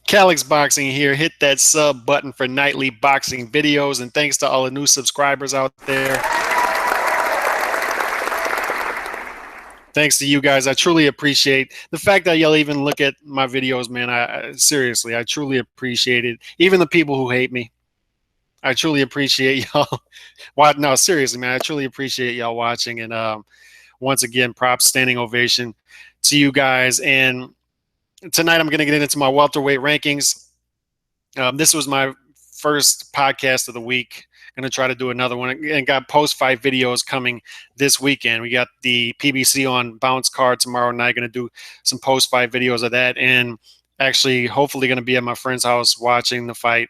Calix Boxing here. Hit that sub button for nightly boxing videos. And thanks to all the new subscribers out there. Thanks to you guys. I truly appreciate the fact that y'all even look at my videos, man. Seriously, I truly appreciate it. Even the people who hate me, I truly appreciate y'all. No, seriously, man. I truly appreciate y'all watching. And once again, props, standing ovation to you guys. And tonight I'm going to get into my welterweight rankings. This was my first podcast of the week. Going to try to do another one, and got post-fight videos coming this weekend. We got the PBC on Bounce Card tomorrow night. Going to do some post-fight videos of that, and actually hopefully going to be at my friend's house watching the fight,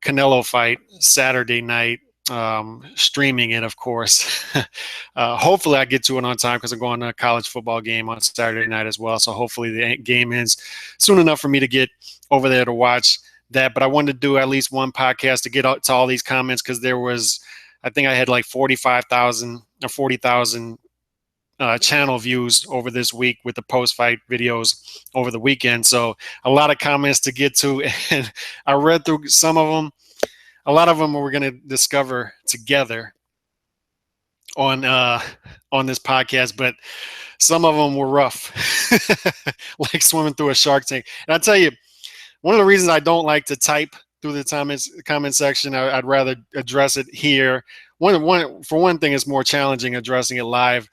Canelo fight, Saturday night, streaming it, of course. Hopefully I get to it on time because I'm going to a college football game on Saturday night as well. So hopefully the game ends soon enough for me to get over there to watch that. But I wanted to do at least one podcast to get out to all these comments, because there was, I think I had like 45,000 or 40,000 channel views over this week with the post-fight videos over the weekend. So a lot of comments to get to, and I read through some of them. A lot of them we're going to discover together on this podcast, but some of them were rough, like swimming through a shark tank. And I tell you, one of the reasons I don't like to type through the comment section, I'd rather address it here. For one thing, it's more challenging addressing it live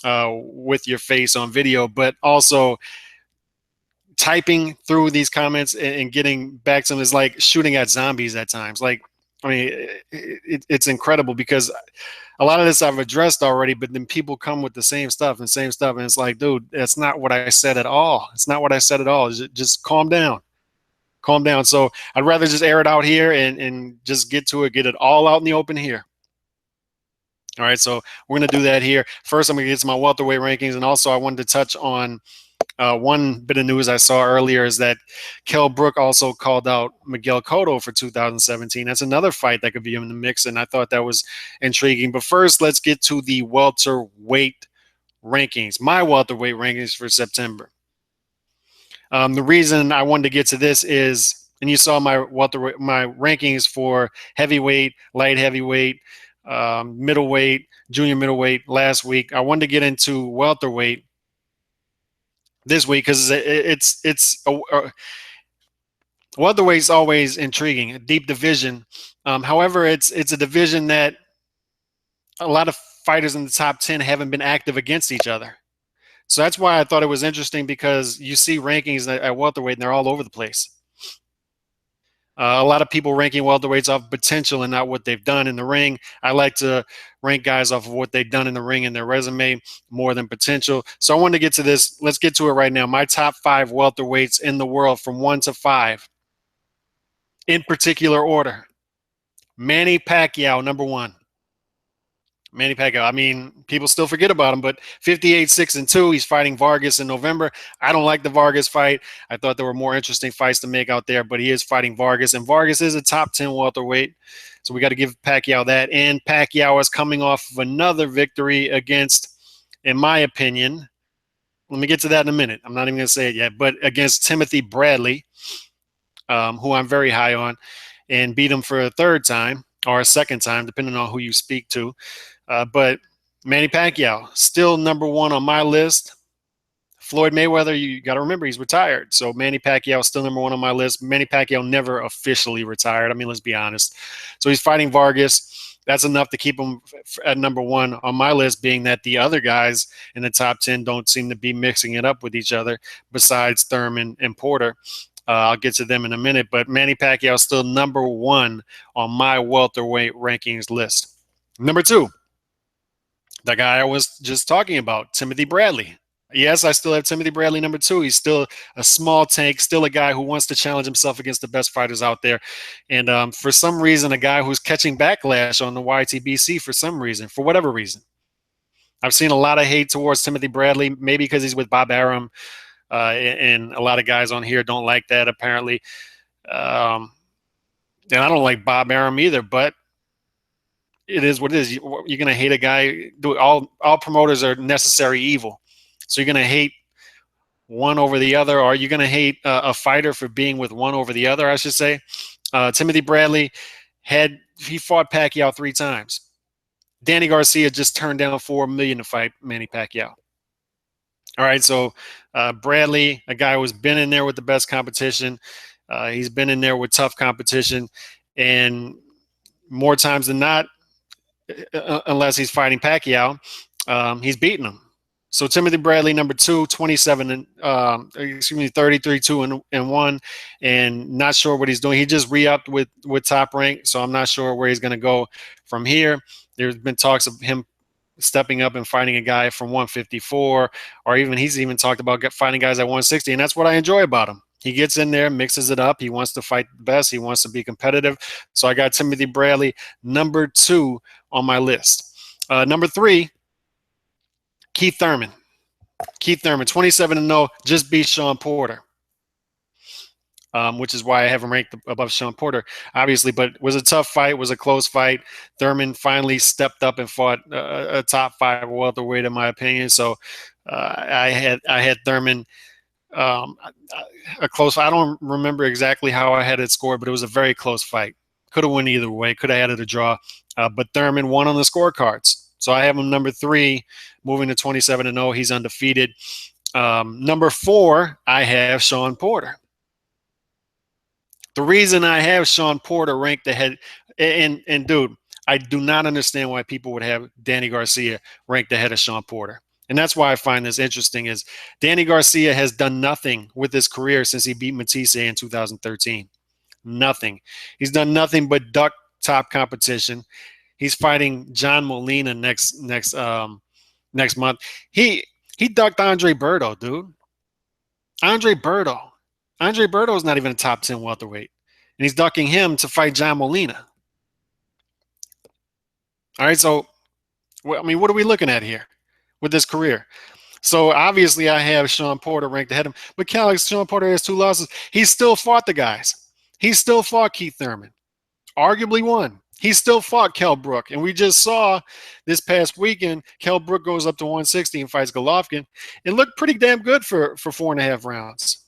with your face on video, but also typing through these comments and getting back to them is like shooting at zombies at times. Like, I mean, it's incredible, because a lot of this I've addressed already, but then people come with the same stuff, and it's like, dude, that's not what I said at all. It's not what I said at all. Just calm down. Calm down. So I'd rather just air it out here and just get to it, get it all out in the open here. All right, so we're going to do that here. First, I'm going to get to my welterweight rankings, and also I wanted to touch on one bit of news I saw earlier is that Brook also called out Miguel Cotto for 2017. That's another fight that could be in the mix, and I thought that was intriguing. But first, let's get to the welterweight rankings, my welterweight rankings for September. The reason I wanted to get to this is, and you saw my rankings for heavyweight, light heavyweight, middleweight, junior middleweight last week. I wanted to get into welterweight this week because welterweight's always intriguing, a deep division. However, it's a division that a lot of fighters in the top 10 haven't been active against each other. So that's why I thought it was interesting, because you see rankings at welterweight and they're all over the place. A lot of people ranking welterweights off potential and not what they've done in the ring. I like to rank guys off of what they've done in the ring and their resume more than potential. So I wanted to get to this. Let's get to it right now. My top 5 welterweights in the world from 1 to 5. In particular order. Manny Pacquiao, number 1. Manny Pacquiao. I mean, people still forget about him, but 58-6-2. He's fighting Vargas in November. I don't like the Vargas fight. I thought there were more interesting fights to make out there, but he is fighting Vargas, and Vargas is a top 10 welterweight. So we got to give Pacquiao that. And Pacquiao is coming off of another victory against, in my opinion, let me get to that in a minute. I'm not even going to say it yet, but against Timothy Bradley, who I'm very high on, and beat him for a third time or a second time, depending on who you speak to. But Manny Pacquiao, still number 1 on my list. Floyd Mayweather, you got to remember, he's retired. So Manny Pacquiao still number 1 on my list. Manny Pacquiao never officially retired. I mean, let's be honest. So he's fighting Vargas. That's enough to keep him at number 1 on my list, being that the other guys in the top 10 don't seem to be mixing it up with each other besides Thurman and Porter. I'll get to them in a minute. But Manny Pacquiao is still number 1 on my welterweight rankings list. Number 2. The guy I was just talking about, Timothy Bradley. Yes, I still have Timothy Bradley number 2. He's still a small tank, still a guy who wants to challenge himself against the best fighters out there. And for some reason, a guy who's catching backlash on the YTBC for whatever reason. I've seen a lot of hate towards Timothy Bradley, maybe because he's with Bob Arum, and a lot of guys on here don't like that, apparently. And I don't like Bob Arum either, but it is what it is. You're going to hate a guy. All promoters are necessary evil. So you're going to hate one over the other? Or are you going to hate a fighter for being with one over the other, I should say? Timothy Bradley he fought Pacquiao 3 times. Danny Garcia just turned down $4 million to fight Manny Pacquiao. All right, so Bradley, a guy who's been in there with the best competition, he's been in there with tough competition, and more times than not, unless he's fighting Pacquiao, he's beaten him. So Timothy Bradley, number 2, 27 and 33, 2-1, and not sure what he's doing. He just re-upped with Top Rank, so I'm not sure where he's going to go from here. There's been talks of him stepping up and fighting a guy from 154, or he's even talked about fighting guys at 160, and that's what I enjoy about him. He gets in there, mixes it up. He wants to fight the best. He wants to be competitive. So I got Timothy Bradley, number 2 on my list. Number 3, Keith Thurman. Keith Thurman, 27-0, just beat Sean Porter, which is why I have him ranked above Sean Porter, obviously. But it was a tough fight, was a close fight. Thurman finally stepped up and fought a top 5 welterweight, in my opinion. So I had Thurman. A close. I don't remember exactly how I had it scored, but it was a very close fight. Could have won either way. Could have had it a draw. But Thurman won on the scorecards. So I have him number 3, moving to 27-0. He's undefeated. Number 4, I have Sean Porter. The reason I have Sean Porter ranked ahead, and dude, I do not understand why people would have Danny Garcia ranked ahead of Sean Porter. And that's why I find this interesting is Danny Garcia has done nothing with his career since he beat Matisse in 2013. Nothing. He's done nothing but duck top competition. He's fighting John Molina next month. He ducked Andre Berto, dude. Andre Berto is not even a top 10 welterweight. And he's ducking him to fight John Molina. All right, so, I mean, what are we looking at here with this career? So, obviously, I have Sean Porter ranked ahead of him. But Calcast, Sean Porter has 2 losses. He still fought the guys. He still fought Keith Thurman. Arguably won. He still fought Kell Brook. And we just saw this past weekend, Kell Brook goes up to 160 and fights Golovkin. It looked pretty damn good for 4.5 rounds.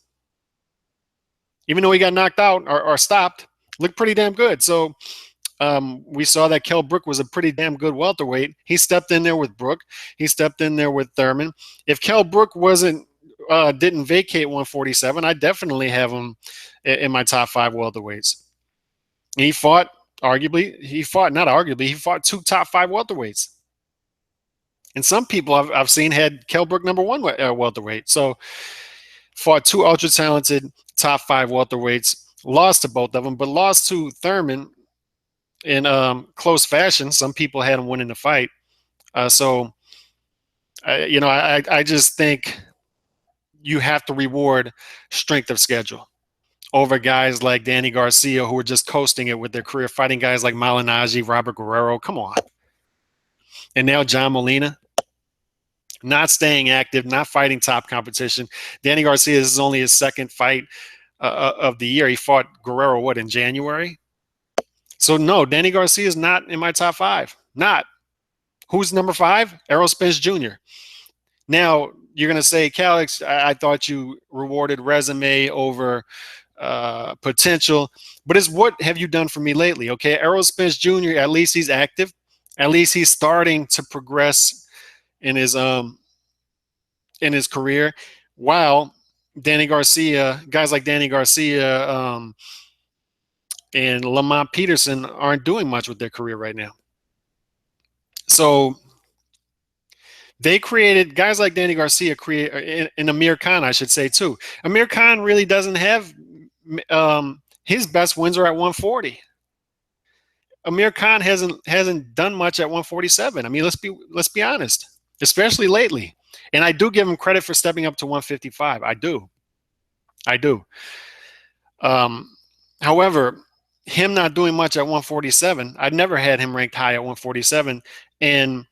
Even though he got knocked out or stopped, looked pretty damn good. So we saw that Kell Brook was a pretty damn good welterweight. He stepped in there with Brook. He stepped in there with Thurman. If Kell Brook didn't vacate 147, I definitely have him in my top 5 welterweights. He fought 2 top 5 welterweights. And some people I've seen had Kell Brook number 1 welterweight. So fought 2 ultra-talented top 5 welterweights, lost to both of them, but lost to Thurman in close fashion. Some people had him winning the fight. I just think you have to reward strength of schedule over guys like Danny Garcia, who are just coasting it with their career, fighting guys like Malignaggi, Robert Guerrero. Come on. And now John Molina, not staying active, not fighting top competition. Danny Garcia, this is only his 2nd fight of the year. He fought Guerrero, in January? So, no, Danny Garcia is not in my top 5. Not. Who's number 5? Errol Spence Jr. Now, you're going to say, Calix, I thought you rewarded resume over potential, but it's what have you done for me lately? Okay, Errol Spence Jr., at least he's active. At least he's starting to progress in his career, while guys like Danny Garcia and Lamont Peterson aren't doing much with their career right now. So guys like Danny Garcia and Amir Khan, I should say, too. Amir Khan really doesn't have his best wins are at 140. Amir Khan hasn't done much at 147. I mean, let's be honest, especially lately. And I do give him credit for stepping up to 155. I do. However, him not doing much at 147, I'd never had him ranked high at 147. And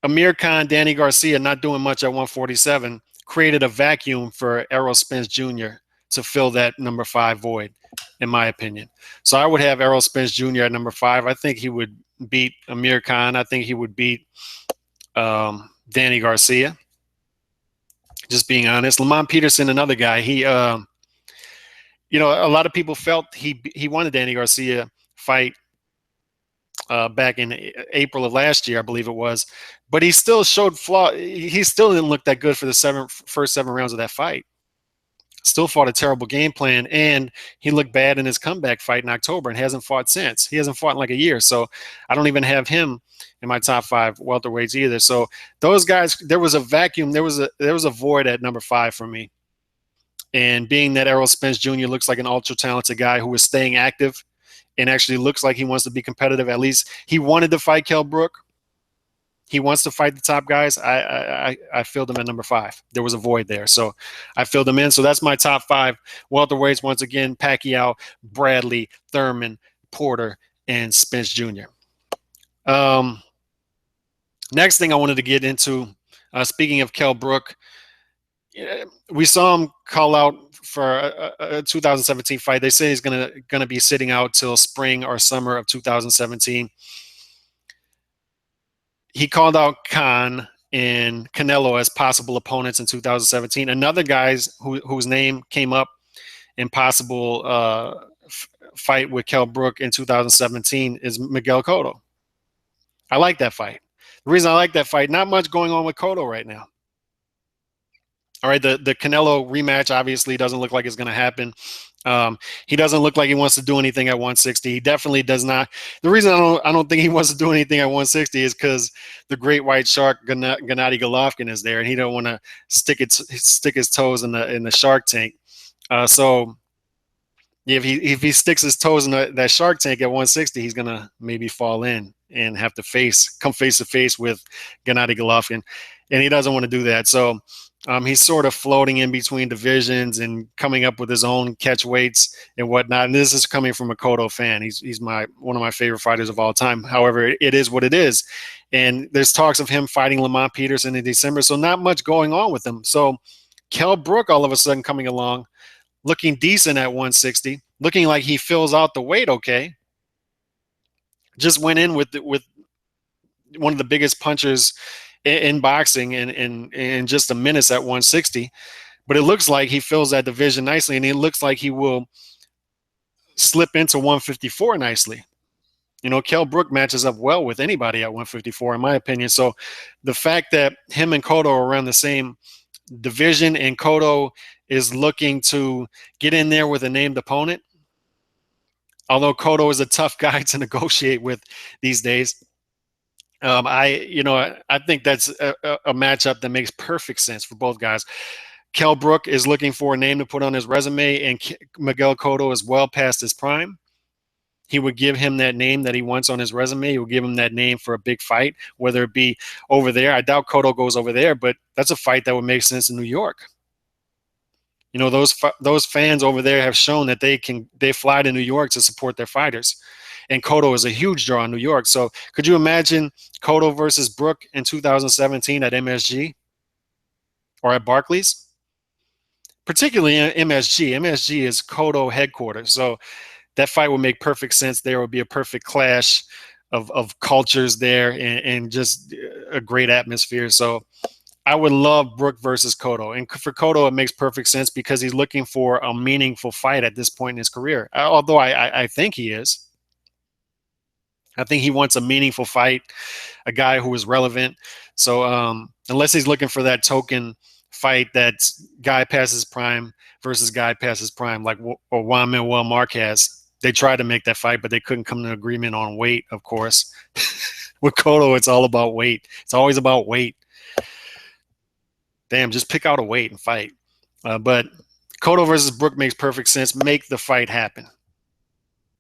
Amir Khan, Danny Garcia not doing much at 147 created a vacuum for Errol Spence Jr. to fill that number 5 void, in my opinion. So I would have Errol Spence Jr. at number 5. I think he would beat Amir Khan. I think he would beat Danny Garcia. Just being honest. Lamont Peterson, another guy. A lot of people felt he wanted Danny Garcia fight back in April of last year, I believe it was, but he still showed flaw. He still didn't look that good for the first 7 rounds of that fight. Still fought a terrible game plan, and he looked bad in his comeback fight in October and hasn't fought since. He hasn't fought in like a year, so I don't even have him in my top 5 welterweights either. So those guys, there was a vacuum. There was a void at number 5 for me. And being that Errol Spence Jr. looks like an ultra talented guy who is staying active and actually looks like he wants to be competitive, at least he wanted to fight Kell Brook. He wants to fight the top guys. I filled him at number 5. There was a void there, so I filled him in. So that's my top 5 welterweights. Once again, Pacquiao, Bradley, Thurman, Porter, and Spence Jr. Next thing I wanted to get into, speaking of Kell Brook, we saw him call out for a 2017 fight. They say he's gonna be sitting out till spring or summer of 2017. He called out Khan and Canelo as possible opponents in 2017. Another guy's whose name came up in possible fight with Kell Brook in 2017 is Miguel Cotto. I like that fight. The reason I like that fight, not much going on with Cotto right now. All right, the Canelo rematch obviously doesn't look like it's going to happen. He doesn't look like he wants to do anything at 160. He definitely does not. The reason I don't think he wants to do anything at 160 is because the great white shark Gennady Golovkin is there, and he don't want to stick his toes in the shark tank. So if he sticks his toes in that shark tank at 160, he's gonna maybe fall in and have to come face to face with Gennady Golovkin, and he doesn't want to do that. So he's sort of floating in between divisions and coming up with his own catch weights and whatnot. And this is coming from a Cotto fan. He's one of my favorite fighters of all time. However, it is what it is. And there's talks of him fighting Lamont Peterson in December, so not much going on with him. So Kell Brook all of a sudden coming along, looking decent at 160, looking like he fills out the weight okay. Just went in with one of the biggest punchers in boxing in just a minute at 160, but it looks like he fills that division nicely, and it looks like he will slip into 154 nicely. Kell Brook matches up well with anybody at 154, in my opinion. So the fact that him and Cotto are around the same division, and Cotto is looking to get in there with a named opponent, although Cotto is a tough guy to negotiate with these days. I think that's a matchup that makes perfect sense for both guys. Kell Brook is looking for a name to put on his resume, and Miguel Cotto is well past his prime. He would give him that name that he wants on his resume. He would give him that name for a big fight, whether it be over there. I doubt Cotto goes over there, but that's a fight that would make sense in New York. Those fans over there have shown that they fly to New York to support their fighters. And Cotto is a huge draw in New York. So could you imagine Cotto versus Brook in 2017 at MSG or at Barclays? Particularly in MSG. MSG is Cotto headquarters. So that fight would make perfect sense. There would be a perfect clash of cultures there, and just a great atmosphere. So I would love Brook versus Cotto. And for Cotto, it makes perfect sense because he's looking for a meaningful fight at this point in his career. Although I think he is. I think he wants a meaningful fight, a guy who is relevant. So unless he's looking for that token fight that's guy passes prime versus guy passes prime, like Juan Manuel Marquez, they tried to make that fight, but they couldn't come to an agreement on weight, of course. With Cotto, it's all about weight. It's always about weight. Damn, just pick out a weight and fight. But Cotto versus Brook makes perfect sense. Make the fight happen.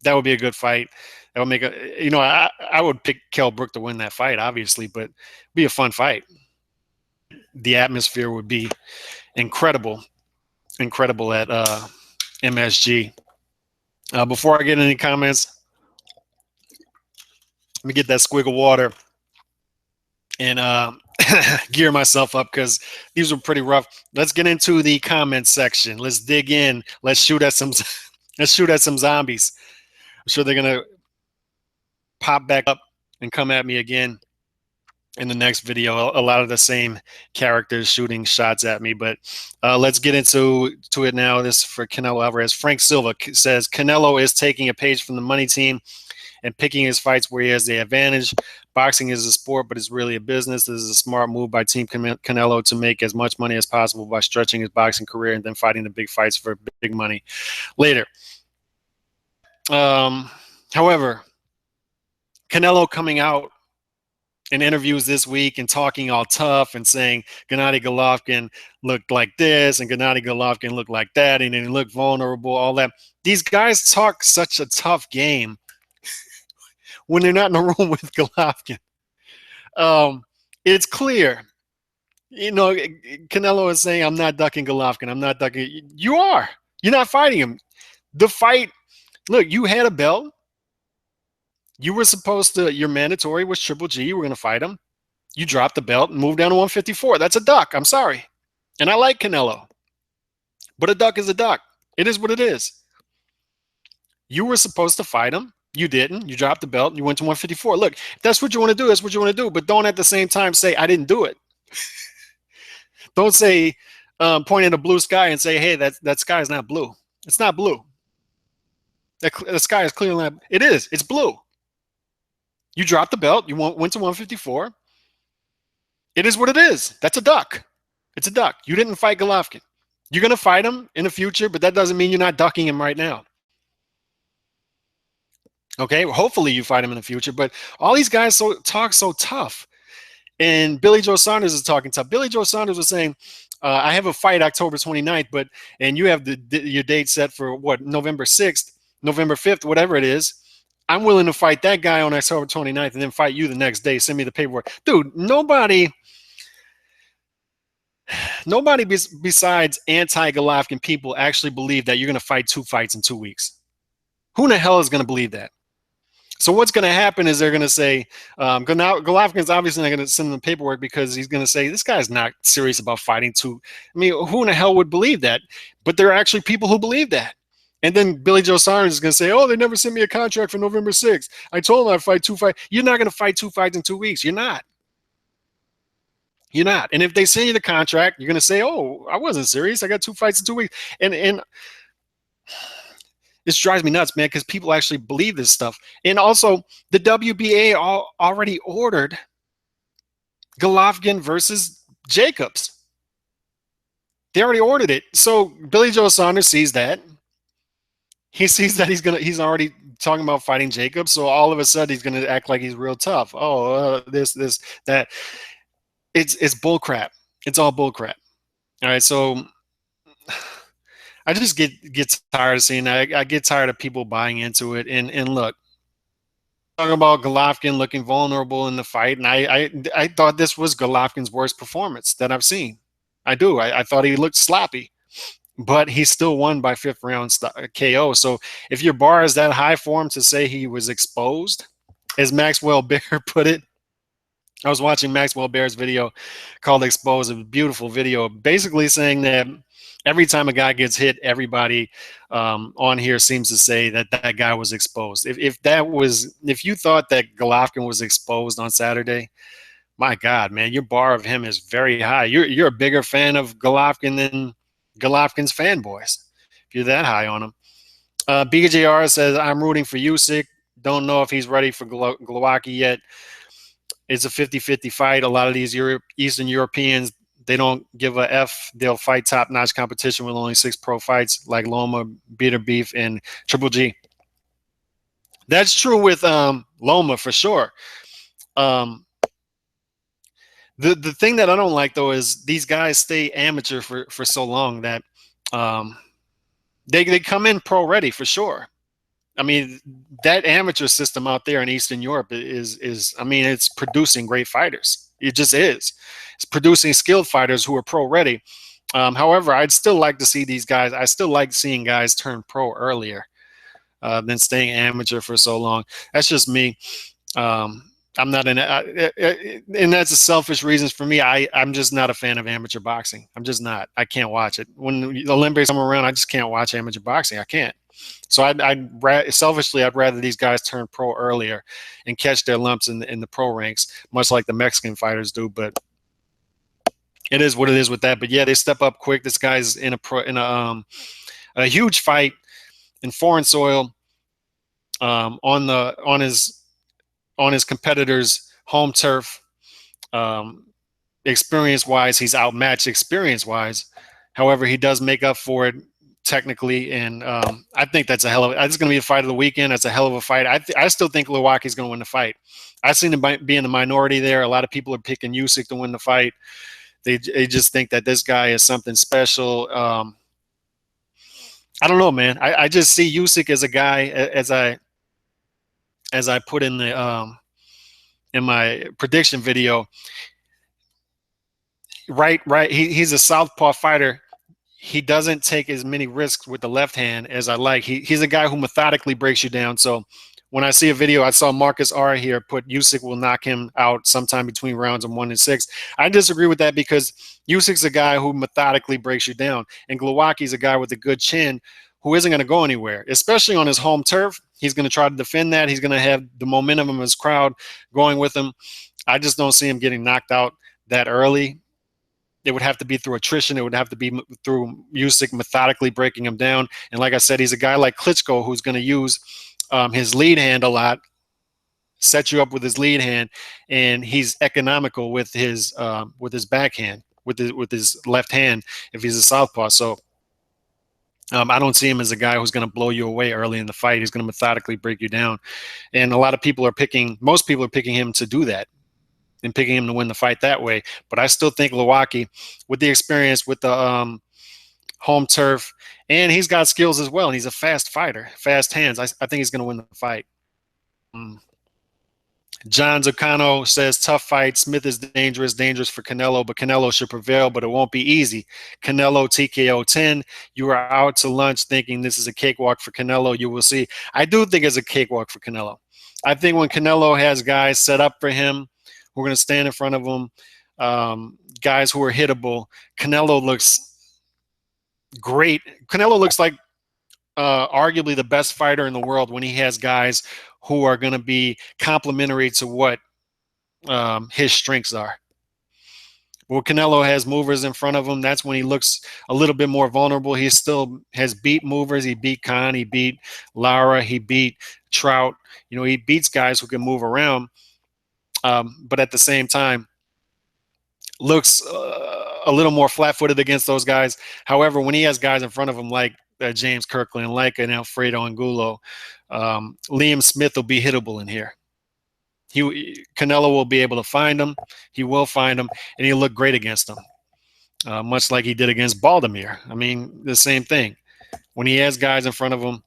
That would be a good fight. That would make I would pick Kell Brook to win that fight, obviously, but it'd be a fun fight. The atmosphere would be incredible at MSG. Before I get any comments, let me get that swig of water and gear myself up because these were pretty rough. Let's get into the comments section. Let's dig in. Let's shoot at some zombies. I'm sure they're gonna pop back up and come at me again. in the next video, a lot of the same characters shooting shots at me. But let's get into it now. This is for Canelo Alvarez. Frank Silva says Canelo is taking a page from the money team and picking his fights where he has the advantage. Boxing is a sport, but it's really a business. This is a smart move by Team Canelo to make as much money as possible by stretching his boxing career and then fighting the big fights for big money later. However, Canelo coming out in interviews this week and talking all tough and saying Gennady Golovkin looked like this and Gennady Golovkin looked like that and he looked vulnerable, all that. These guys talk such a tough game when they're not in the room with Golovkin. It's clear. You know, Canelo is saying, I'm not ducking Golovkin. I'm not ducking. You are. You're not fighting him. The fight, look, you had a belt. You were supposed to, your mandatory was Triple G. You were going to fight him. You dropped the belt and moved down to 154. That's a duck. I'm sorry. And I like Canelo. But a duck is a duck. It is what it is. You were supposed to fight him. You didn't. You dropped the belt and you went to 154. Look, if that's what you want to do, that's what you want to do. But don't at the same time say, I didn't do it. Don't say, point at a blue sky and say, hey, that sky is not blue. It's not blue. The sky is clearly not. It is. It's blue. You dropped the belt. You went to 154. It is what it is. That's a duck. It's a duck. You didn't fight Golovkin. You're going to fight him in the future, but that doesn't mean you're not ducking him right now. Okay, well, hopefully you fight him in the future, but all these guys talk so tough. And Billy Joe Saunders is talking tough. Billy Joe Saunders was saying, I have a fight October 29th, and you have your date set for what, November 6th, November 5th, whatever it is. I'm willing to fight that guy on October 29th and then fight you the next day. Send me the paperwork. Dude, nobody besides anti-Golovkin people actually believe that you're going to fight 2 fights in 2 weeks. Who in the hell is going to believe that? So what's going to happen is they're going to say, Golovkin's obviously not going to send them the paperwork because he's going to say, this guy's not serious about fighting 2. I mean, who in the hell would believe that? But there are actually people who believe that. And then Billy Joe Saunders is going to say, oh, they never sent me a contract for November 6th. I told them I'd fight 2 fights. You're not going to fight 2 fights in 2 weeks. You're not. You're not. And if they send you the contract, you're going to say, oh, I wasn't serious. I got 2 fights in 2 weeks. And this drives me nuts, man, because people actually believe this stuff. And also, the WBA already ordered Golovkin versus Jacobs. They already ordered it. So Billy Joe Saunders sees that. He sees that he's already talking about fighting Jacobs. So all of a sudden, he's going to act like he's real tough. Oh, this, that. It's bull crap. It's all bull crap. All right, so I just get tired of seeing that. I get tired of people buying into it. And look, talking about Golovkin looking vulnerable in the fight, and I thought this was Golovkin's worst performance that I've seen. I do. I thought he looked sloppy, but he still won by 5th round KO. So if your bar is that high for him to say he was exposed, as Maxwell Bear put it, I was watching Maxwell Bear's video called Exposed, a beautiful video, basically saying that every time a guy gets hit, everybody on here seems to say that that guy was exposed. If you thought that Golovkin was exposed on Saturday, my God, man, your bar of him is very high. You're a bigger fan of Golovkin than Golovkin's fanboys, if you're that high on him. BJR says, I'm rooting for Usyk. Don't know if he's ready for Golovkin yet. It's a 50-50 fight. A lot of these Eastern Europeans, they don't give a F. They'll fight top-notch competition with only 6 pro fights like Loma, Bitter Beef, and Triple G. That's true with Loma for sure. The thing that I don't like, though, is these guys stay amateur for so long that they come in pro-ready for sure. I mean, that amateur system out there in Eastern Europe is I mean, it's producing great fighters. It just is. It's producing skilled fighters who are pro-ready. However, I'd still like to see these guys. I still like seeing guys turn pro earlier than staying amateur for so long. That's just me. I'm not and that's a selfish reasons for me. I'm just not a fan of amateur boxing. I'm just not. I can't watch it. When the Olympics come around, I just can't watch amateur boxing. I can't. So selfishly, I'd rather these guys turn pro earlier and catch their lumps in the pro ranks, much like the Mexican fighters do. But it is what it is with that. But yeah, they step up quick. This guy's in a huge fight in foreign soil, on his competitor's home turf. Experience wise, he's outmatched experience wise. However, he does make up for it technically, and I think that's a hell of. It's going to be a fight of the weekend. That's a hell of a fight. I still think Milwaukee's going to win the fight. I've seen him be in the minority there. A lot of people are picking Usyk to win the fight. They just think that this guy is something special. I don't know, man. I just see Usyk as a guy, as I put in the in my prediction video. Right. He's a southpaw fighter. He doesn't take as many risks with the left hand as I like. He's a guy who methodically breaks you down. So when I see a video, I saw Marcus R here put Usyk will knock him out sometime between rounds of 1 and 6. I disagree with that because Usyk's a guy who methodically breaks you down, and Glowacki's a guy with a good chin who isn't going to go anywhere, especially on his home turf. He's going to try to defend that. He's going to have the momentum of his crowd going with him. I just don't see him getting knocked out that early. It would have to be through attrition. It would have to be through Usyk methodically breaking him down. And like I said, he's a guy like Klitschko who's going to use his lead hand a lot, set you up with his lead hand, and he's economical with his backhand, with his left hand if he's a southpaw. So I don't see him as a guy who's going to blow you away early in the fight. He's going to methodically break you down. And most people are picking him to do that, and picking him to win the fight that way. But I still think Glowacki, with the experience, with the home turf, and he's got skills as well, and he's a fast fighter, fast hands. I think he's going to win the fight. John Zucano says, tough fight. Smith is dangerous for Canelo, but Canelo should prevail, but it won't be easy. Canelo TKO 10. You are out to lunch thinking this is a cakewalk for Canelo. You will see. I do think it's a cakewalk for Canelo. I think when Canelo has guys set up for him, who are going to stand in front of him, guys who are hittable, Canelo looks great. Canelo looks like arguably the best fighter in the world when he has guys who are going to be complementary to what his strengths are. When Canelo has movers in front of him, that's when he looks a little bit more vulnerable. He still has beat movers. He beat Khan. He beat Lara. He beat Trout. He beats guys who can move around. But at the same time, looks a little more flat-footed against those guys. However, when he has guys in front of him like James Kirkland, like an Alfredo Angulo, Liam Smith will be hittable in here. Canelo will be able to find him. He will find him, and he'll look great against him, much like he did against Baldomir. I mean, the same thing. When he has guys in front of him,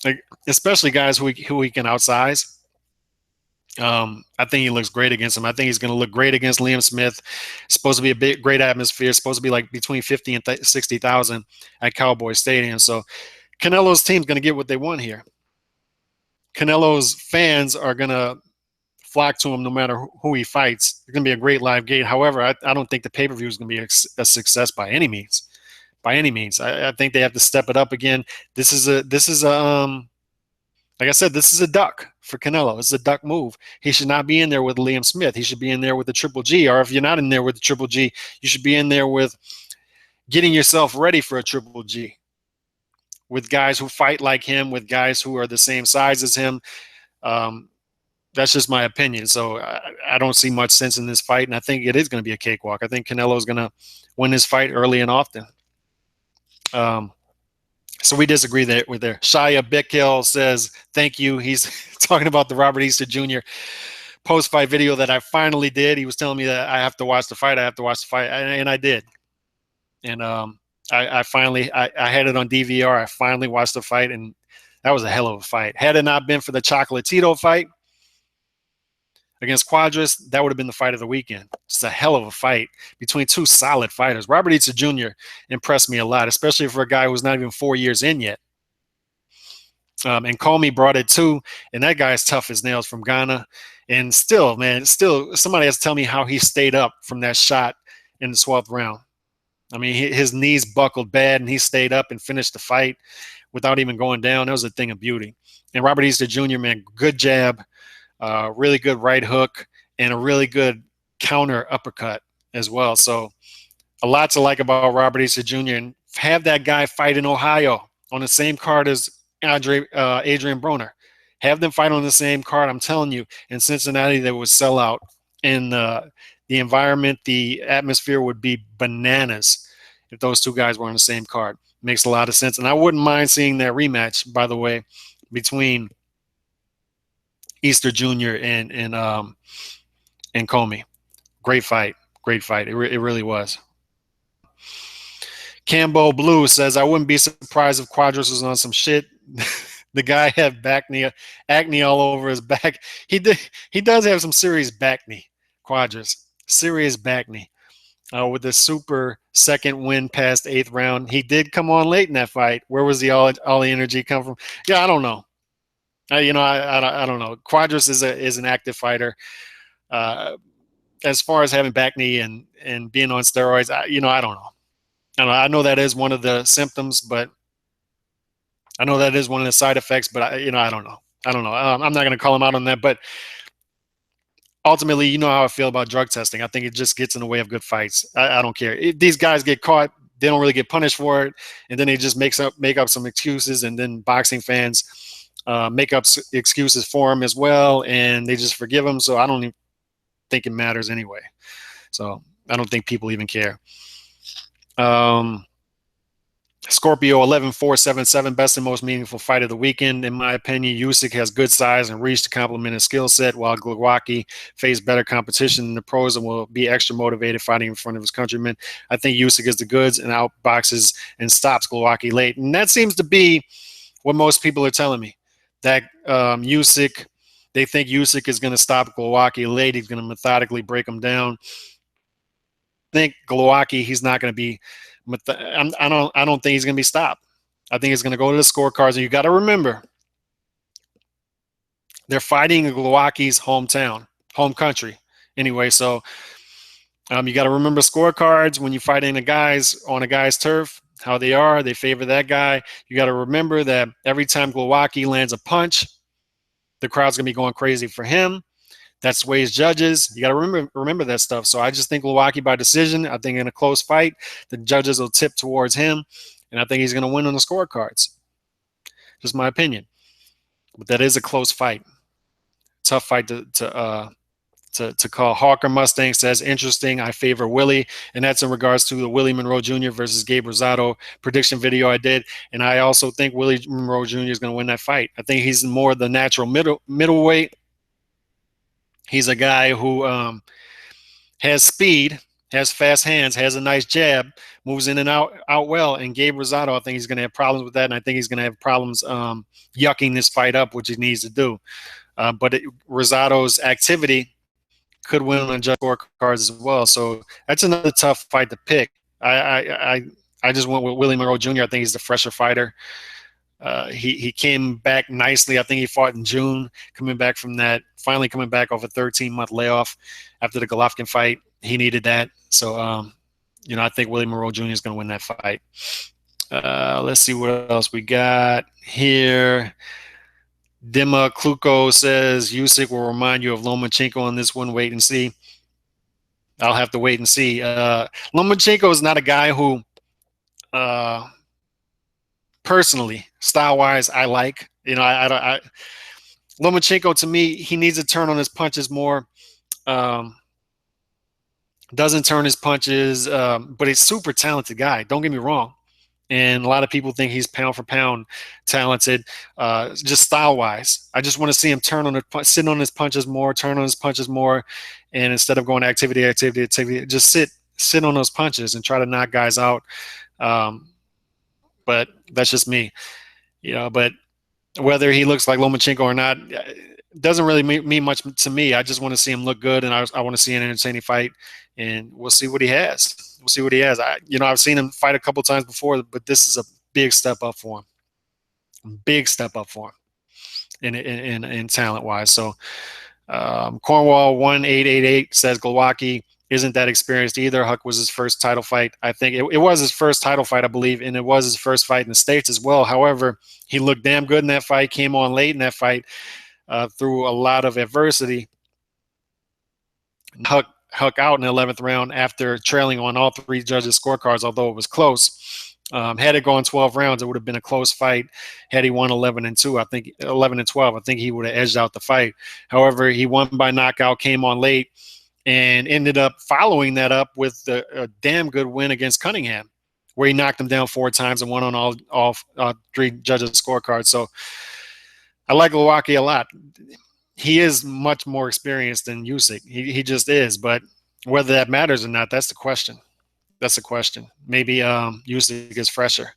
like, especially guys who he can outsize, I think he looks great against him. I think he's going to look great against Liam Smith. It's supposed to be a great atmosphere. It's supposed to be like between 50 and 60,000 at Cowboy Stadium. So Canelo's team's going to get what they want here. Canelo's fans are going to flock to him no matter who he fights. It's going to be a great live gate. However, I don't think the pay-per-view is going to be a success by any means. By any means. I think they have to step it up again. This is like I said, this is a duck for Canelo. It's a duck move. He should not be in there with Liam Smith. He should be in there with the Triple G. Or if you're not in there with the Triple G, you should be in there with getting yourself ready for a Triple G, with guys who fight like him, with guys who are the same size as him. That's just my opinion. So I don't see much sense in this fight, and I think it is going to be a cakewalk. I think Canelo is going to win this fight early and often. So we disagree with there. Shia Bickel says, thank you. He's talking about the Robert Easter Jr. post-fight video that I finally did. He was telling me that I have to watch the fight. And I did. And I finally had it on DVR. I finally watched the fight, and that was a hell of a fight. Had it not been for the Chocolatito fight against Quadras, that would have been the fight of the weekend. It's a hell of a fight between two solid fighters. Robert Easter Jr. impressed me a lot, especially for a guy who's not even 4 years in yet. And Comey brought it too, and that guy is tough as nails from Ghana. And still, man, somebody has to tell me how he stayed up from that shot in the 12th round. I mean, his knees buckled bad, and he stayed up and finished the fight without even going down. That was a thing of beauty. And Robert Easter Jr., man, good jab, really good right hook, and a really good counter uppercut as well. So a lot to like about Robert Easter Jr. And have that guy fight in Ohio on the same card as Adrian Broner. Have them fight on the same card. I'm telling you, in Cincinnati, they would sell out. And the environment, the atmosphere would be bananas if those two guys were on the same card. Makes a lot of sense. And I wouldn't mind seeing that rematch, by the way, between Easter Jr. and Comey. Great fight. Great fight. It really was. Cambo Blue says, I wouldn't be surprised if Quadras was on some shit. The guy had acne all over his back. He does have some serious back knee, Quadras. Serious back knee. With the super second win past 8th round. He did come on late in that fight. Where was all the energy come from? Yeah, I don't know. I don't know. Quadras is an active fighter. As far as having back knee and being on steroids, I don't know. I know that is one of the symptoms, but I know that is one of the side effects, but I don't know. I'm not going to call him out on that, but ultimately, you know how I feel about drug testing. I think it just gets in the way of good fights. I don't care. These guys get caught, they don't really get punished for it, and then they just make up some excuses, and then boxing fans make up excuses for them as well, and they just forgive them. So I don't even think it matters anyway. So I don't think people even care. Scorpio 11477, best and most meaningful fight of the weekend. In my opinion, Usyk has good size and reach to complement his skill set, while Glowacki faced better competition in the pros and will be extra motivated fighting in front of his countrymen. I think Usyk is the goods and outboxes and stops Glowacki late. And that seems to be what most people are telling me, that Usyk, they think Usyk is going to stop Glowacki late. He's going to methodically break him down. I think Glowacki, he's not going to be I don't think he's going to be stopped. I think he's going to go to the scorecards. And you got to remember, they're fighting in Glowacki's home country. Anyway, so you got to remember scorecards when you fight in on a guy's turf, how they are. They favor that guy. You got to remember that every time Glowacki lands a punch, the crowd's going to be going crazy for him. That sways judges. You got to remember that stuff. So I just think Glowacki by decision. I think in a close fight, the judges will tip towards him, and I think he's going to win on the scorecards. Just my opinion. But that is a close fight. Tough fight to call. Hawker Mustang says, interesting. I favor Willie, and that's in regards to the Willie Monroe Jr. versus Gabe Rosado prediction video I did. And I also think Willie Monroe Jr. is going to win that fight. I think he's more the natural middleweight. He's a guy who has speed, has fast hands, has a nice jab, moves in and out well. And Gabe Rosado, I think he's going to have problems with that, and I think he's going to have problems yucking this fight up, which he needs to do. But Rosado's activity could win on just scorecards as well. So that's another tough fight to pick. I just went with Willie Monroe Jr. I think he's the fresher fighter. He came back nicely. I think he fought in June, finally coming back off a 13-month layoff after the Golovkin fight. He needed that. So, I think Willie Monroe Jr. is going to win that fight. Let's see what else we got here. Dima Kluko says, Usyk will remind you of Lomachenko on this one. Wait and see. I'll have to wait and see. Lomachenko is not a guy who personally, style-wise, I like. Lomachenko, to me, he needs to turn on his punches more. Doesn't turn his punches, but he's a super talented guy. Don't get me wrong. And a lot of people think he's pound for pound talented, just style-wise. I just want to see him sit on his punches more, turn on his punches more, and instead of going activity, just sit on those punches and try to knock guys out. But that's just me, but whether he looks like Lomachenko or not doesn't really mean much to me. I just want to see him look good, and I want to see an entertaining fight, and we'll see what he has. We'll see what he has. I've seen him fight a couple times before, but this is a big step up for him. Big step up for him in talent-wise. So Cornwall 1888 says Glowacki isn't that experienced either. Huck was his first title fight. I think it was his first title fight, I believe, and it was his first fight in the States as well. However, he looked damn good in that fight, came on late in that fight through a lot of adversity. Huck out in the 11th round after trailing on all three judges' scorecards, although it was close. Had it gone 12 rounds, it would have been a close fight. Had he won 11-2, I think 11-12, I think he would have edged out the fight. However, he won by knockout, came on late, and ended up following that up with a damn good win against Cunningham, where he knocked him down 4 times and won on all three judges' scorecards. So I like Milwaukee a lot. He is much more experienced than Usyk. He just is. But whether that matters or not, that's the question. That's the question. Maybe Usyk is fresher.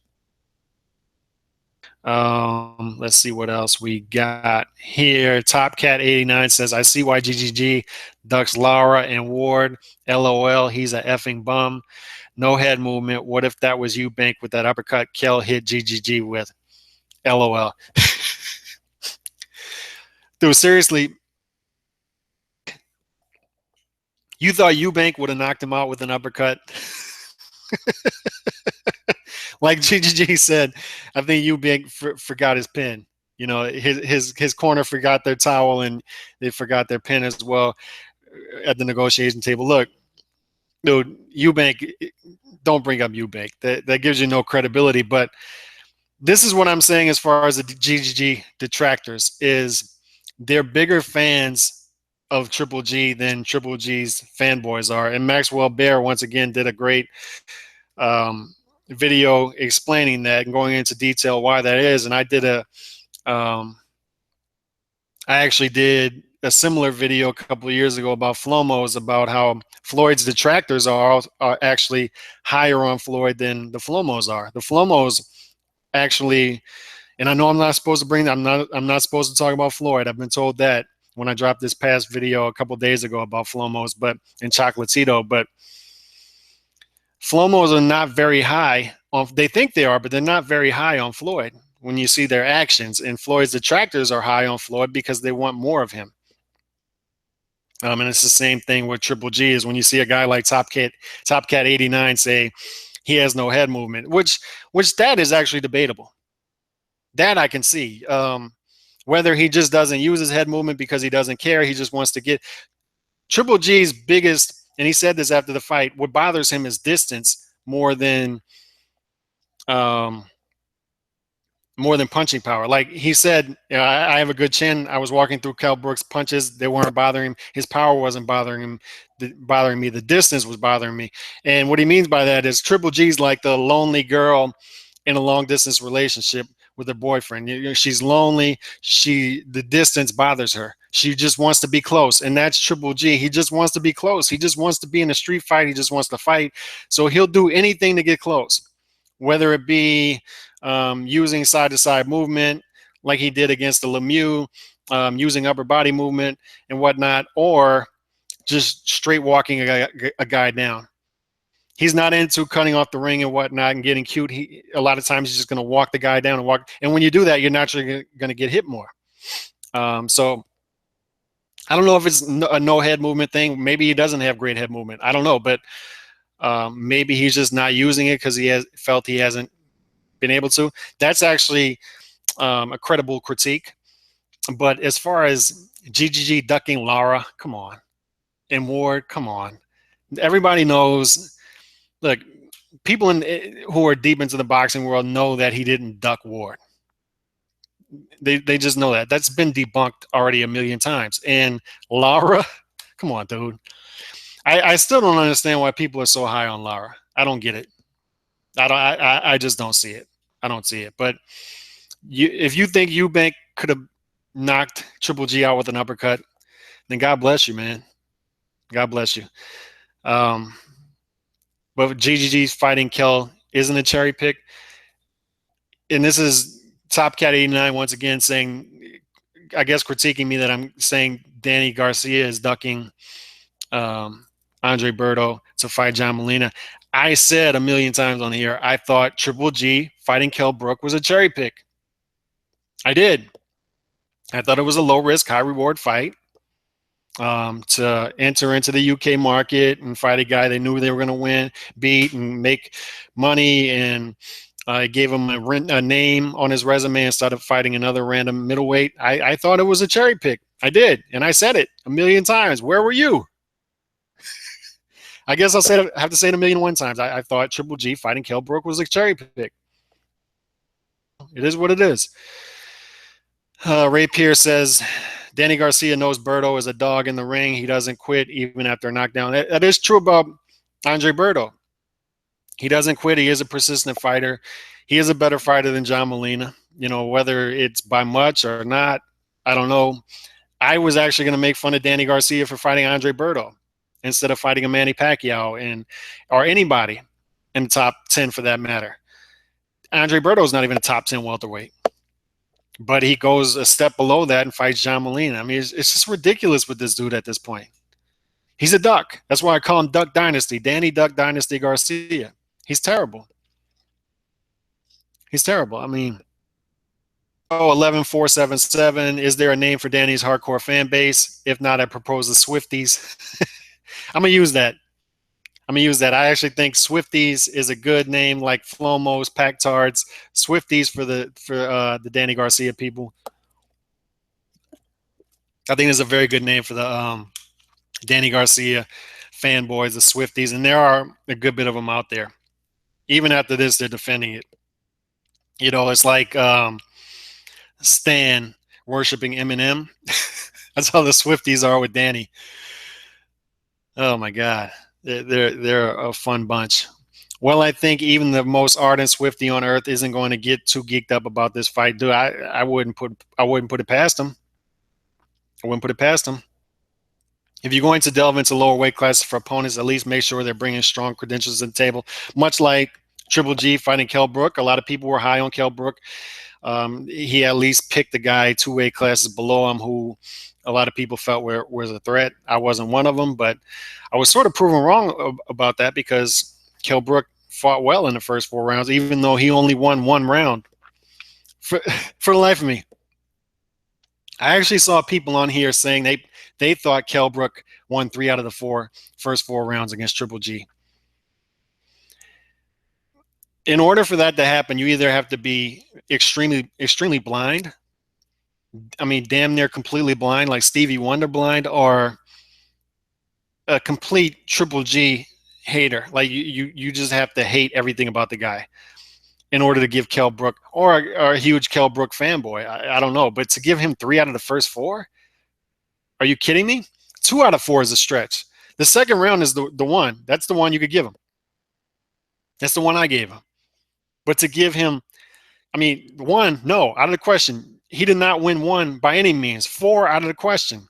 Let's see what else we got here. Top Cat 89 says, I see why GGG ducks Lara and Ward. LOL, he's a effing bum. No head movement. What if that was Eubank with that uppercut Kell hit GGG with? LOL. Dude, seriously, you thought Eubank would have knocked him out with an uppercut? Like GGG said, I think Eubank forgot his pin. You know, his corner forgot their towel and they forgot their pin as well at the negotiation table. Look, dude, Eubank, don't bring up Eubank. That gives you no credibility. But this is what I'm saying as far as the GGG detractors is they're bigger fans of Triple G than Triple G's fanboys are. And Maxwell Bear, once again, did a great video explaining that and going into detail why that is. And I did I actually did a similar video a couple of years ago about Flomos, about how Floyd's detractors are actually higher on Floyd than the Flomos are. The Flomos actually, and I know I'm not supposed to I'm not supposed to talk about Floyd. I've been told that when I dropped this past video a couple of days ago about Flomos, and Chocolatito, but Flomos are not very high on, they think they are, but they're not very high on Floyd when you see their actions. And Floyd's detractors are high on Floyd because they want more of him. And it's the same thing with Triple G is when you see a guy like Top Cat 89 say he has no head movement, which that is actually debatable. That I can see. Whether he just doesn't use his head movement because he doesn't care, he just wants to get. Triple G's biggest, and he said this after the fight, what bothers him is distance more than punching power. Like he said, I have a good chin. I was walking through Kell Brook's punches. They weren't bothering him. His power wasn't bothering me. The distance was bothering me. And what he means by that is Triple G's like the lonely girl in a long distance relationship with her boyfriend. You know, she's lonely. The distance bothers her. She just wants to be close. And that's Triple G. He just wants to be close. He just wants to be in a street fight. He just wants to fight. So he'll do anything to get close, whether it be using side-to-side movement like he did against the Lemieux, using upper body movement and whatnot, or just straight walking a guy down. He's not into cutting off the ring and whatnot and getting cute. A lot of times he's just going to walk the guy down and walk. And when you do that, you're naturally going to get hit more. So I don't know if it's a no head movement thing. Maybe he doesn't have great head movement. I don't know, but maybe he's just not using it because he felt he hasn't been able to. That's actually a credible critique. But as far as GGG ducking Lara, come on. And Ward, come on. Everybody knows. Look, people who are deep into the boxing world know that he didn't duck Ward. They just know that. That's been debunked already a million times. And Lara, come on, dude. I still don't understand why people are so high on Lara. I don't get it. I just don't see it. I don't see it. But if you think Eubank could have knocked Triple G out with an uppercut, then God bless you, man. God bless you. But GGG's fighting Kell isn't a cherry pick. And this is Top Cat 89 once again saying, I guess critiquing me that I'm saying Danny Garcia is ducking Andre Berto to fight John Molina. I said a million times on here, I thought Triple G fighting Kell Brook was a cherry pick. I did. I thought it was a low risk, high reward fight. to enter into the UK market and fight a guy they knew they were going to beat, and make money. And I gave him a name on his resume instead of fighting another random middleweight. I thought it was a cherry pick. I did, and I said it a million times. Where were you? I guess I have to say it a million one times. I thought Triple G fighting Kell Brook was a cherry pick. It is what it is. Ray Pierce says, Danny Garcia knows Berto is a dog in the ring. He doesn't quit even after a knockdown. That is true about Andre Berto. He doesn't quit. He is a persistent fighter. He is a better fighter than John Molina. You know, whether it's by much or not, I don't know. I was actually going to make fun of Danny Garcia for fighting Andre Berto instead of fighting a Manny Pacquiao or anybody in the top 10 for that matter. Andre Berto is not even a top 10 welterweight. But he goes a step below that and fights John Molina. I mean, it's just ridiculous with this dude at this point. He's a duck. That's why I call him Duck Dynasty. Danny Duck Dynasty Garcia. He's terrible. He's terrible. I mean, 11477. Is there a name for Danny's hardcore fan base? If not, I propose the Swifties. I'm going to use that. I actually think Swifties is a good name, like Flomos, Pactards. Swifties for the Danny Garcia people. I think it's a very good name for the Danny Garcia fanboys, the Swifties, and there are a good bit of them out there. Even after this, they're defending it. You know, it's like Stan worshiping Eminem. That's how the Swifties are with Danny. Oh my God. They're a fun bunch. Well, I think even the most ardent Swiftie on earth isn't going to get too geeked up about this fight. Dude, I wouldn't put it past him. I wouldn't put it past him. If you're going to delve into lower weight classes for opponents, at least make sure they're bringing strong credentials to the table. Much like Triple G fighting Kell Brook, a lot of people were high on Kell Brook. He at least picked the guy 2 weight classes below him who a lot of people felt was a threat. I wasn't one of them, but I was sort of proven wrong about that because Kell Brook fought well in the first 4 rounds, even though he only won 1 round. For the life of me, I actually saw people on here saying they thought Kell Brook won 3 out of the first 4 rounds against Triple G. In order for that to happen, you either have to be extremely blind. I mean, damn near completely blind, like Stevie Wonder blind, or a complete Triple G hater. Like you just have to hate everything about the guy in order to give Kell Brook, or a huge Kell Brook fanboy. I don't know, but to give him 3 out of the first 4, are you kidding me? 2 out of 4 is a stretch. The second round is the one. That's the one you could give him. That's the one I gave him. But to give him, I mean, 1, no, out of the question. He did not win 1 by any means. 4 out of the question.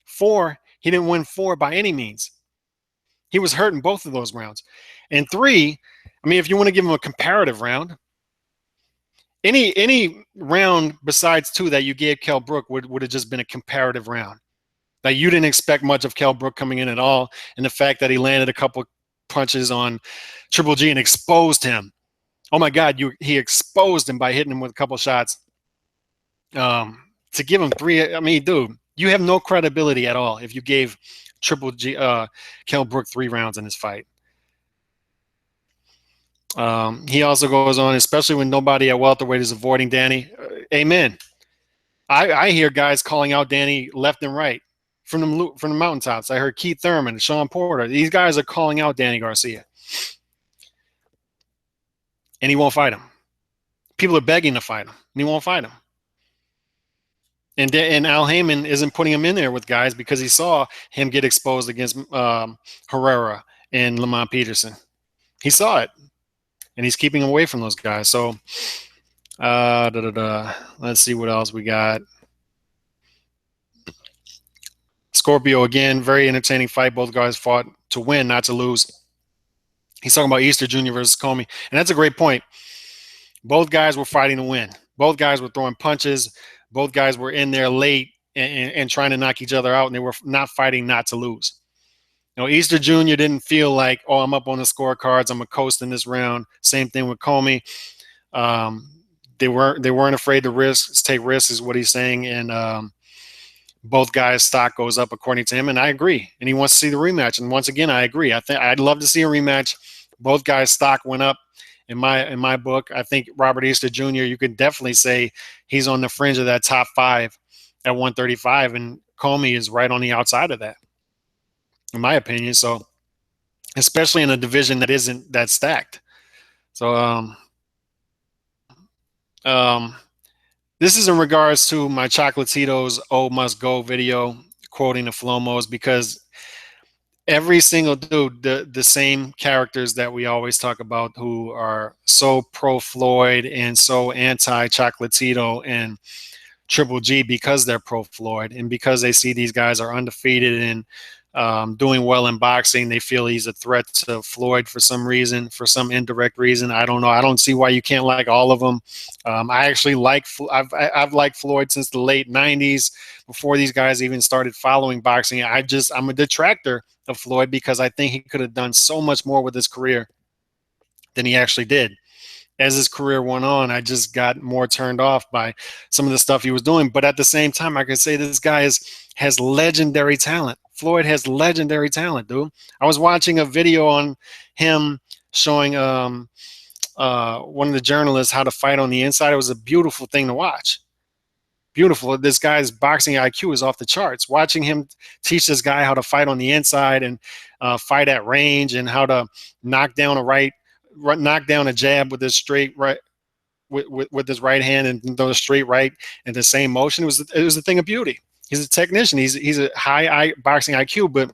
4, he didn't win 4 by any means. He was hurt in both of those rounds. And 3, I mean, if you want to give him a comparative round, any round besides 2 that you gave Kell Brook would have just been a comparative round. Like, you didn't expect much of Kell Brook coming in at all, and the fact that he landed a couple punches on Triple G and exposed him. Oh my God, he exposed him by hitting him with a couple shots. To give him 3, I mean, dude, you have no credibility at all if you gave Triple G Kell Brook 3 rounds in his fight. He also goes on, especially when nobody at welterweight is avoiding Danny. Amen. I hear guys calling out Danny left and right from the mountaintops. I heard Keith Thurman, Sean Porter. These guys are calling out Danny Garcia, and he won't fight him. People are begging to fight him, and he won't fight him. And Al Heyman isn't putting him in there with guys because he saw him get exposed against Herrera and Lamont Peterson. He saw it, and he's keeping him away from those guys. So, let's see what else we got. Scorpio, again, very entertaining fight. Both guys fought to win, not to lose. He's talking about Easter Jr. versus Comey, and that's a great point. Both guys were fighting to win. Both guys were throwing punches. Both guys were in there late and trying to knock each other out, and they were not fighting not to lose. You know, Easter Jr. didn't feel like, oh, I'm up on the scorecards, I'm a coast in this round. Same thing with Comey. They weren't afraid to take risks, is what he's saying. And both guys' stock goes up according to him, and I agree. And he wants to see the rematch. And once again, I agree. I think I'd love to see a rematch. Both guys' stock went up in my book. I think Robert Easter Jr., you could definitely say he's on the fringe of that top 5 at 135, and Comey is right on the outside of that, in my opinion. So, especially in a division that isn't that stacked. So, this is in regards to my Chocolatitos Oh Must Go video, quoting the Flomos, because every single dude, the same characters that we always talk about who are so pro Floyd and so anti Chocolatito and Triple G, because they're pro Floyd and because they see these guys are undefeated and doing well in boxing, they feel he's a threat to Floyd for some reason, for some indirect reason. I don't know. I don't see why you can't like all of them. I actually I've liked Floyd since the late 90s, before these guys even started following boxing. I'm a detractor of Floyd because I think he could have done so much more with his career than he actually did. As his career went on, I just got more turned off by some of the stuff he was doing. But at the same time, I can say this guy has legendary talent. Floyd has legendary talent, dude. I was watching a video on him showing one of the journalists how to fight on the inside. It was a beautiful thing to watch. Beautiful. This guy's boxing IQ is off the charts. Watching him teach this guy how to fight on the inside and fight at range, and how to knock down a jab with his straight right, with his right hand, and throw a straight right in the same motion. It was a thing of beauty. He's a technician. He's a high boxing IQ, but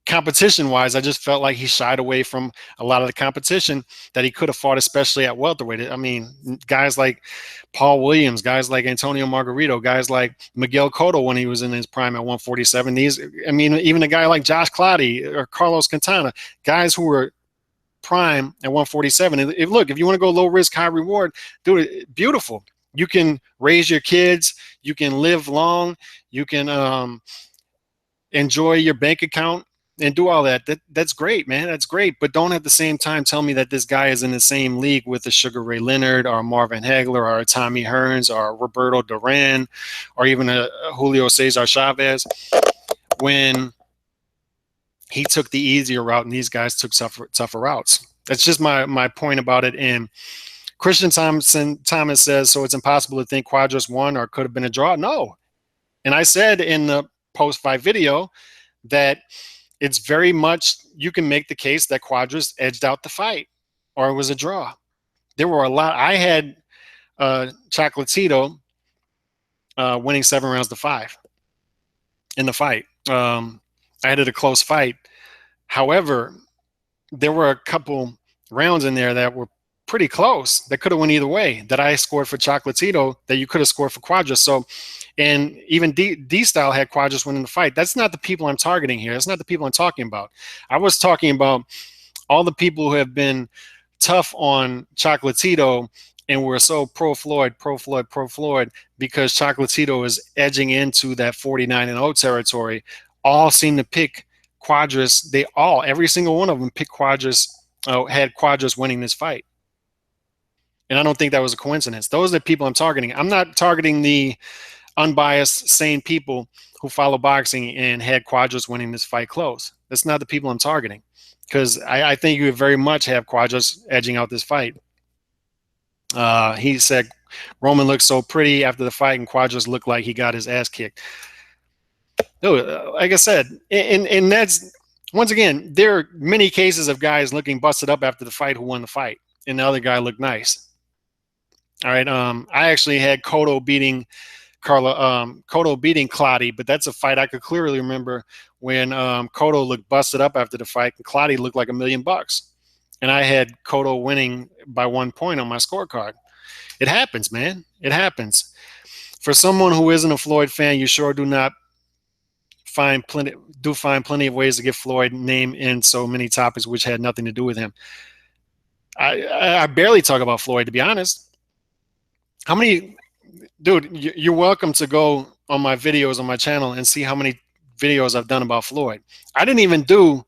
competition wise, I just felt like he shied away from a lot of the competition that he could have fought, especially at welterweight. I mean, guys like Paul Williams, guys like Antonio Margarito, guys like Miguel Cotto when he was in his prime at 147. Even a guy like Josh Clottey or Carlos Quintana, guys who were prime at 147. And if you want to go low risk, high reward, dude, beautiful. You can raise your kids, you can live long, you can enjoy your bank account and do all that. That's great, man. That's great. But don't at the same time tell me that this guy is in the same league with a Sugar Ray Leonard or Marvin Hagler or a Tommy Hearns or Roberto Duran or even a Julio Cesar Chavez, when he took the easier route and these guys took tougher routes. That's just my point about it. And Christian Thomas says, so it's impossible to think Cuadras won or could have been a draw. No. And I said in the post-fight video that it's very much, you can make the case that Cuadras edged out the fight or it was a draw. There were a lot. I had Chocolatito winning 7 rounds to 5 in the fight. I had it a close fight. However, there were a couple rounds in there that were pretty close that could have went either way, that I scored for Chocolatito that you could have scored for Cuadras. So, and even D-Style had Cuadras winning the fight. That's not the people I'm targeting here. That's not the people I'm talking about. I was talking about all the people who have been tough on Chocolatito and were so pro-Floyd, because Chocolatito is edging into that 49-0 territory, all seem to pick Cuadras. Every single one of them picked Cuadras, had Cuadras winning this fight. And I don't think that was a coincidence. Those are the people I'm targeting. I'm not targeting the unbiased, sane people who follow boxing and had Cuadras winning this fight close. That's not the people I'm targeting, because I think you would very much have Cuadras edging out this fight. He said Roman looked so pretty after the fight and Cuadras looked like he got his ass kicked. Dude, like I said, and that's, once again, there are many cases of guys looking busted up after the fight who won the fight, and the other guy looked nice. All right. I actually had Cotto beating Clottey, but that's a fight I could clearly remember when Cotto looked busted up after the fight and Clottey looked like $1 million. And I had Cotto winning by 1 point on my scorecard. It happens, man. It happens. For someone who isn't a Floyd fan, you sure do not find plenty of ways to get Floyd name in so many topics which had nothing to do with him. I barely talk about Floyd, to be honest. How many, dude, you're welcome to go on my videos on my channel and see how many videos I've done about Floyd. I didn't even do,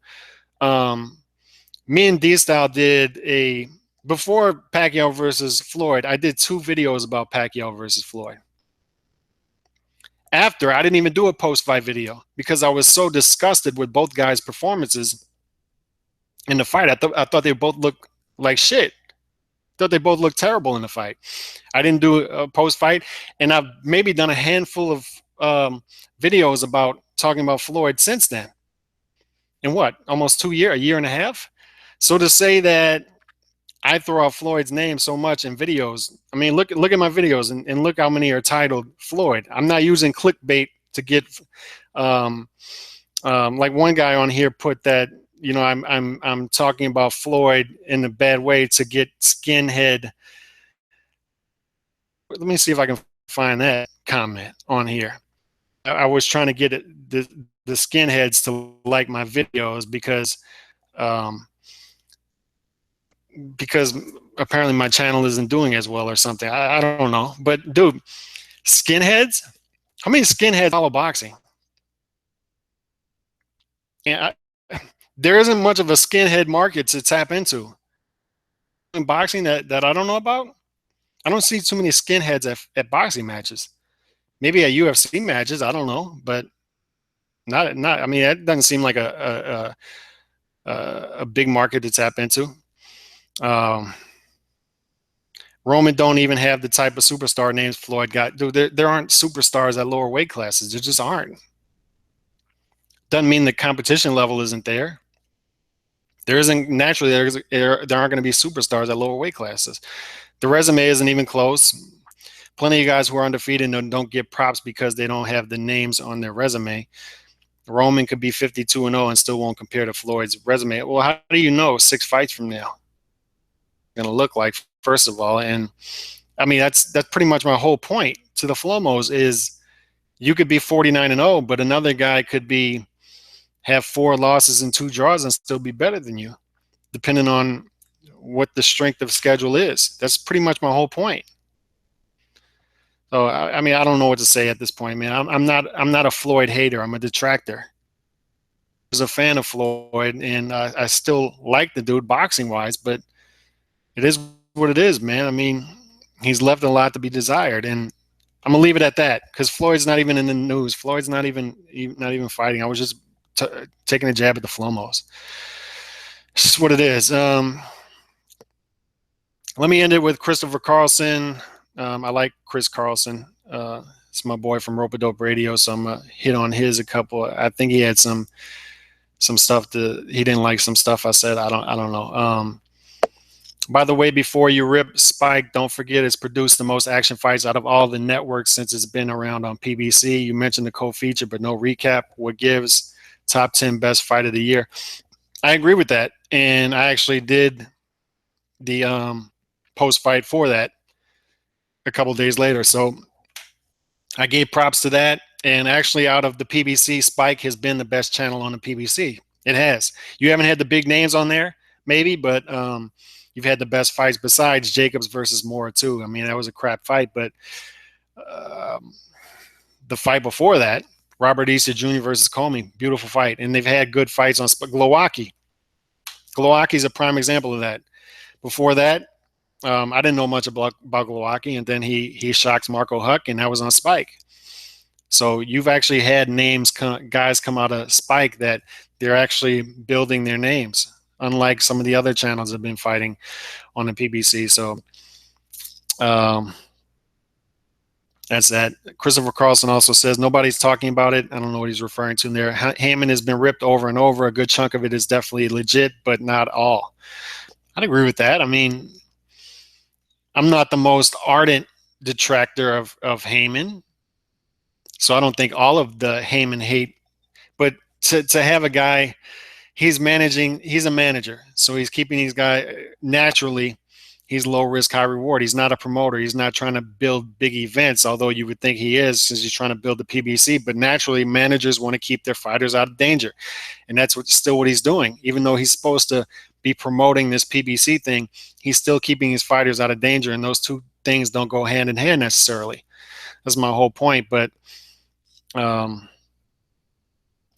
me and D-Style did before Pacquiao versus Floyd, I did 2 videos about Pacquiao versus Floyd. After, I didn't even do a post-fight video because I was so disgusted with both guys' performances in the fight. I thought they both looked like shit. Thought they both looked terrible in the fight. I didn't do a post-fight, and I've maybe done a handful of videos about talking about Floyd since then. In what, almost 2 years, a year and a half? So to say that I throw out Floyd's name so much in videos, I mean, look at my videos and look how many are titled Floyd. I'm not using clickbait to get, like one guy on here put that, you know, I'm talking about Floyd in a bad way to get skinhead. Let me see if I can find that comment on here. I was trying to get the skinheads to like my videos because apparently my channel isn't doing as well or something. I don't know. But dude, skinheads? How many skinheads follow boxing? Yeah, there isn't much of a skinhead market to tap into in boxing that I don't know about. I don't see too many skinheads at boxing matches. Maybe at UFC matches, I don't know, but not. I mean, that doesn't seem like a big market to tap into. Roman don't even have the type of superstar names Floyd got. Dude, there aren't superstars at lower weight classes. There just aren't. Doesn't mean the competition level isn't there. There isn't naturally. There aren't going to be superstars at lower weight classes. The resume isn't even close. Plenty of guys who are undefeated and don't get props because they don't have the names on their resume. Roman could be 52-0 and still won't compare to Floyd's resume. Well, how do you know 6 fights from now going to look like, first of all? And I mean, that's pretty much my whole point to the Flomos is you could be 49-0, but another guy could have 4 losses and 2 draws and still be better than you, depending on what the strength of schedule is. That's pretty much my whole point. So I mean, I don't know what to say at this point, man. I'm not a Floyd hater. I'm a detractor. I was a fan of Floyd, and I still like the dude boxing wise, but it is what it is, man. I mean, he's left a lot to be desired, and I'm gonna leave it at that because Floyd's not even in the news. Floyd's not even fighting. I was just taking a jab at the Flomos. It's just what it is. Let me end it with Christopher Carlson. I like Chris Carlson. It's my boy from Rope-A-Dope Radio, so I'm gonna hit on his a couple. I think he had some stuff he didn't like some stuff I said. I don't know. By the way, before you rip Spike, don't forget it's produced the most action fights out of all the networks since it's been around on PBC. You mentioned the co-feature, but no recap. What gives? Top 10 best fight of the year. I agree with that, and I actually did the post-fight for that a couple days later. So I gave props to that. And actually, out of the PBC, Spike has been the best channel on the PBC. It has. You haven't had the big names on there, maybe, but you've had the best fights besides Jacobs versus Moore, too. I mean, that was a crap fight, but the fight before that, Robert Easter Jr. versus Comey, beautiful fight. And they've had good fights on Glowacki. Glowacki's a prime example of that. Before that, I didn't know much about Glowacki, and then he shocks Marco Huck, and that was on Spike. So you've actually had guys come out of Spike that they're actually building their names, unlike some of the other channels that have been fighting on the PBC. So that's that. Christopher Carlson also says nobody's talking about it. I don't know what he's referring to there. Hammond has been ripped over and over. A good chunk of it is definitely legit, but not all. I'd agree with that. I mean, I'm not the most ardent detractor of Heyman, so I don't think all of the Heyman hate. But to have a guy, he's a manager, so he's keeping these guys naturally. He's low risk, high reward. He's not a promoter. He's not trying to build big events, although you would think he is since he's trying to build the PBC. But naturally, managers want to keep their fighters out of danger. And that's still what he's doing. Even though he's supposed to be promoting this PBC thing, he's still keeping his fighters out of danger. And those two things don't go hand in hand necessarily. That's my whole point. But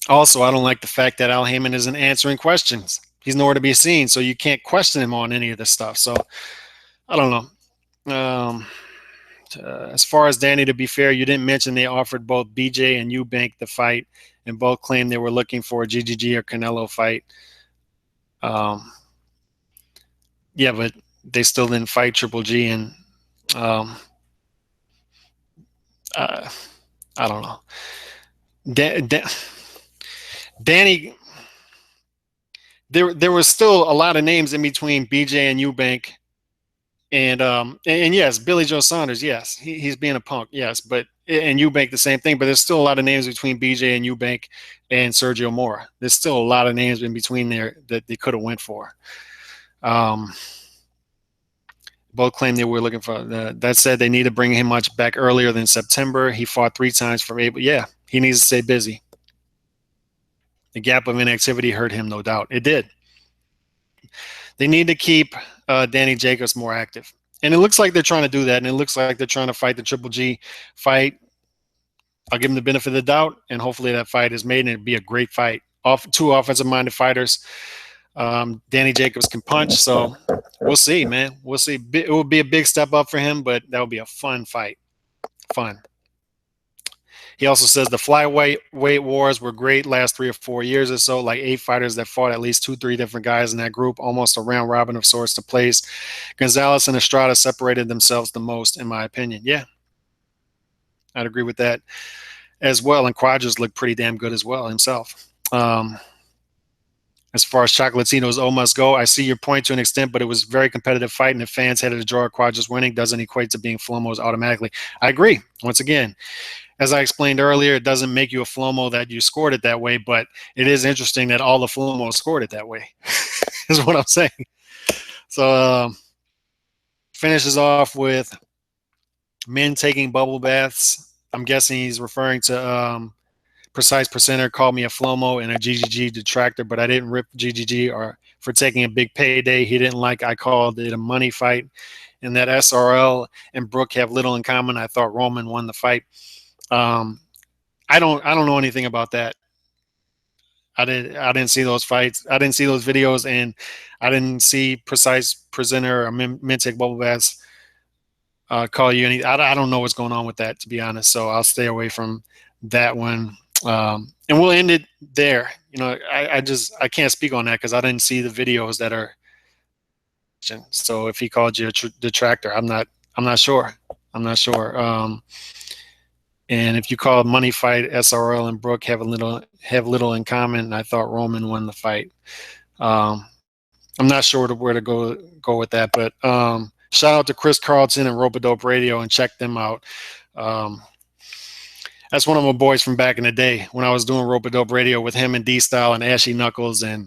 also, I don't like the fact that Al Heyman isn't answering questions. He's nowhere to be seen, so you can't question him on any of this stuff. So I don't know. As far as Danny, to be fair, you didn't mention they offered both BJ and Eubank the fight, and both claimed they were looking for a GGG or Canelo fight. Yeah, but they still didn't fight Triple G, and uh, I don't know. Danny, there was still a lot of names in between BJ and Eubank, and yes, Billy Joe Saunders, yes, he's being a punk, yes, but and Eubank the same thing, but there's still a lot of names between BJ and Eubank and Sergio Mora. There's still a lot of names in between there that they could have went for. Both claim they were looking for. That said, they need to bring him much back earlier than September. He fought 3 times from April. Yeah, he needs to stay busy. The gap of inactivity hurt him, no doubt. It did. They need to keep Danny Jacobs more active. And it looks like they're trying to do that, and it looks like they're trying to fight the Triple G fight. I'll give them the benefit of the doubt, and hopefully that fight is made, and it'd be a great fight. Two offensive-minded fighters. Danny Jacobs can punch, so we'll see, man. We'll see. It will be a big step up for him, but that will be a fun fight. Fun. He also says the flyweight wars were great last 3 or 4 years or so, like 8 fighters that fought at least 2-3 different guys in that group, almost a round robin of sorts to place. Gonzalez and Estrada separated themselves the most, in my opinion. Yeah, I'd agree with that as well. And Quadras looked pretty damn good as well himself. As far as Chocolatino's O must go, I see your point to an extent, but it was a very competitive fight, and if fans had a draw or Quadras winning, doesn't equate to being Flomos automatically. I agree. Once again, as I explained earlier, it doesn't make you a Flomo that you scored it that way, but it is interesting that all the Flomos scored it that way, is what I'm saying. So finishes off with men taking bubble baths. I'm guessing he's referring to Precise Percenter called me a Flomo and a GGG detractor, but I didn't rip GGG or for taking a big payday. He didn't like I called it a money fight, and that SRL and Brook have little in common. I thought Roman won the fight. I don't know anything about that. I didn't see those fights. I didn't see those videos, and I didn't see Precise Presenter or Mintic Bubble Bass call you any. I don't know what's going on with that, to be honest. So I'll stay away from that one. And we'll end it there. You know, I can't speak on that because I didn't see the videos that are. So if he called you a detractor, I'm not sure. I'm not sure. And if you call it money fight, SRL and Brook have little in common. And I thought Roman won the fight. I'm not sure where to go with that, but shout out to Chris Carlton and Rope-A-Dope Radio, and check them out. That's one of my boys from back in the day when I was doing Rope-A-Dope Radio with him and D-Style and Ashy Knuckles and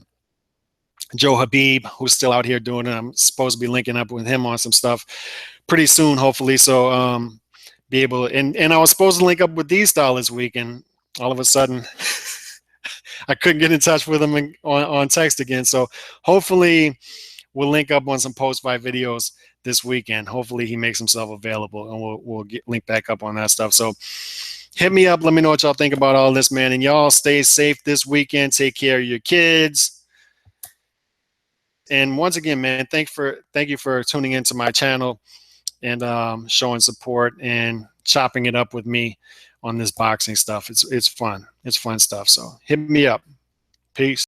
Joe Habib, who's still out here doing it. I'm supposed to be linking up with him on some stuff pretty soon, hopefully. So be able and I was supposed to link up with D-Style this week, and all of a sudden I couldn't get in touch with him on text again. So hopefully we'll link up on some post-fight videos this weekend. Hopefully he makes himself available, and we'll link back up on that stuff. So hit me up. Let me know what y'all think about all this, man. And y'all stay safe this weekend. Take care of your kids. And once again, man, thank you for tuning into my channel and showing support and chopping it up with me on this boxing stuff. It's fun. It's fun stuff. So hit me up. Peace.